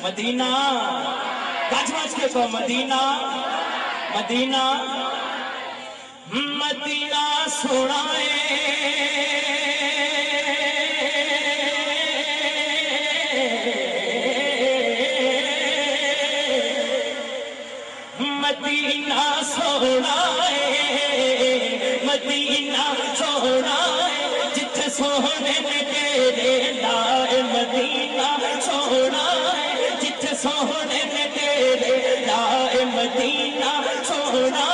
مدینہ گج بج کے کو مدینہ مدینہ مدینہ سونا مدینہ سونا مدینہ سونا جتھے سونے تیرے لائے مدینہ سونا جتھے سونے تیرے لائے مدینہ سونا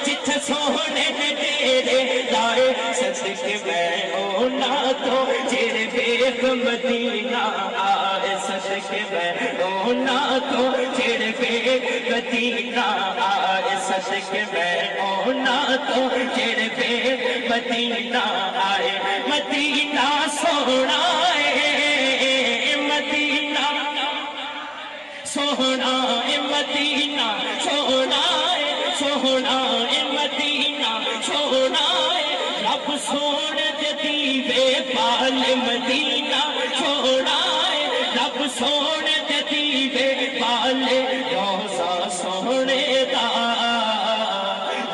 جتھے سونے تیرے لائے صدقے میں ہونا تو تیرے بیگ مدینہ آئے صدقے میں ہونا تو تیرے بیگ مدینہ آئے صدقے میں ہونا تو تیرے بیگ مدینہ آئے مدینہ سونا مدینہ سونا مدینہ سونا سونا مدینہ سونا رب سونے دیوے پال مدینہ سونا رب سونے دیوے پال روزہ سونے دا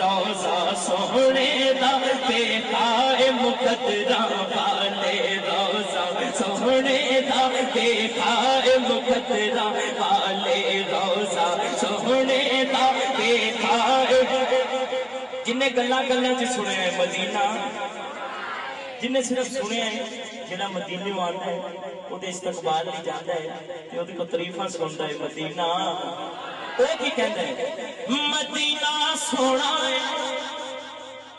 روزہ سونے دا بے قائے مقدرہ والے روزہ سونے دا بے قائے مقدرہ والے روزہ سونے دا بے قائے جنہیں گلہ گلہ جی سنے ہیں مدینہ جنہیں صرف سنے ہیں جنہ مدینہ آتا ہے وہ دے استقبال نہیں جاتا ہے کہ وہ دے کو طریفہ سنتا ہے مدینہ وہ کی کہتا ہے مدینہ سونا ہے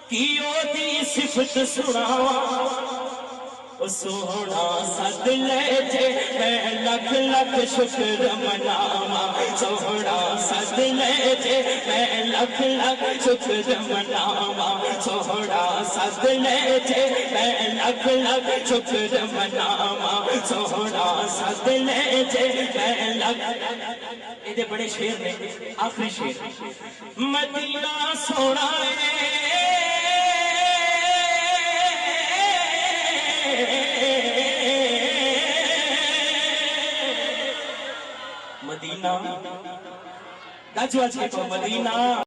کیوں دی صفت سنا سونا سد لے جے میں لکھ لکھ شکر مناواں سونا سد لے جے میں لکھ لکھ شکر مناواں سونا سد لے جے میں لکھ لکھ شکر مناواں سونا سد لے جے میں لکھ یہ بڑے شعر نے آخری شعر مدینہ سونا مدینہ گج بج کے کو مدینہ